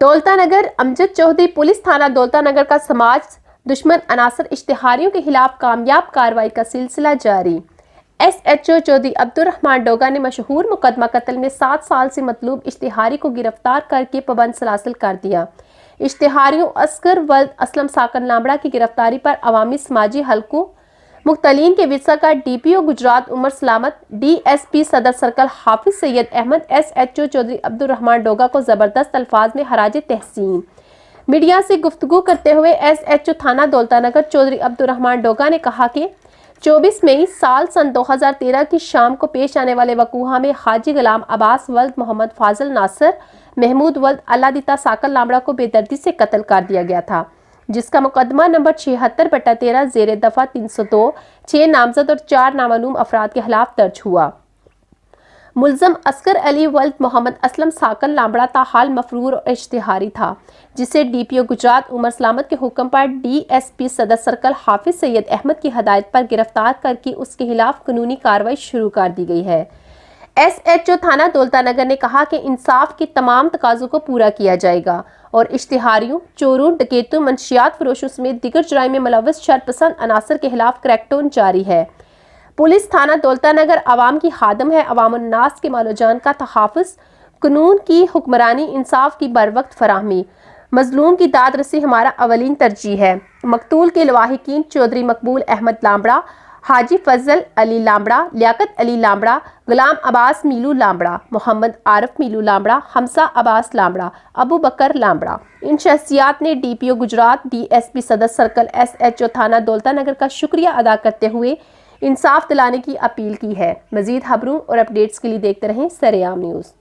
دولتا نگر امجد Chaudhry police تھانہ دولتا نگر کا سماج دشمن عناصر اشتہاریوں کے خلاف کامیاب کارروائی کا سلسلہ جاری۔ S H O Chaudhry Abdul Rahman Doga نے مشہور مقدمہ قتل میں 7 سال سے مطلوب اشتہاری کو گرفتار کر کے پابند سلاسل کر دیا۔ اشتہاریوں اصغر ولد اسلم ساکن لامبڑا کی گرفتاری پر عوامی سماجی حلقوں مختلین کے ورثہ کا ڈی پی او گجرات عمر سلامت، D S P Saddar circle Hafiz Syed Ahmed, S H O Chaudhry Abdul Rahman Doga کو زبردست الفاظ میں خراج تحسین۔ میڈیا سے گفتگو کرتے ہوئے ایس ایچ او تھانہ دولتا نگر چودھری عبدالرحمان ڈوگا نے کہا کہ 24 مئی سال سن 2013 کی شام کو پیش آنے والے وقوعہ میں حاجی غلام عباس ولد محمد فاضل ناصر محمود ولد اللہ دیتا ساکن لامبڑا کو بے دردی سے قتل کر دیا گیا تھا، جس کا مقدمہ نمبر 76/13 زیر دفعہ 302 6 نامزد اور 4 نامعلوم افراد کے خلاف درج ہوا۔ ملزم اصغر علی ولد محمد اسلم ساکن لامبڑا تاحال مفرور اور اشتہاری تھا، جسے ڈی پی او گجرات عمر سلامت کے حکم پر D S P Saddar circle Hafiz Syed Ahmad کی ہدایت پر گرفتار کر کے اس کے خلاف قانونی کارروائی شروع کر دی گئی ہے۔ ایس ایچ او تھانہ دولتا نگر نے کہا کہ انصاف کے تمام تقاضوں کو پورا کیا جائے گا اور اشتہاریوں، چوروں، ڈکیتوں، منشیات فروشوں سمیت دیگر جرائم میں ملوث شرپسند عناصر کے خلاف کریک ڈاؤن جاری ہے۔ پولیس تھانہ دولتا نگر عوام کی خادم ہے، عوام الناس کے مال و جان کا تحفظ، قانون کی حکمرانی، انصاف کی بروقت فراہمی، مظلوم کی داد رسی ہمارا اولین ترجیح ہے۔ مقتول کے لواحقین چودھری مقبول احمد لامبڑا، حاجی فضل علی لامبڑا، لیاقت علی لامبڑا، غلام عباس میلو لامبڑا، محمد عارف میلو لامبڑا، حمزہ عباس لامبڑا، ابو بکر لامبڑا۔ ان شخصیات نے ڈی پی او Gujarat, D S P Saddar circle, S H او تھانہ دولتا نگر کا شکریہ ادا کرتے ہوئے انصاف دلانے کی اپیل کی ہے۔ مزید خبروں اور اپڈیٹس کے لیے دیکھتے رہیں سرعام نیوز۔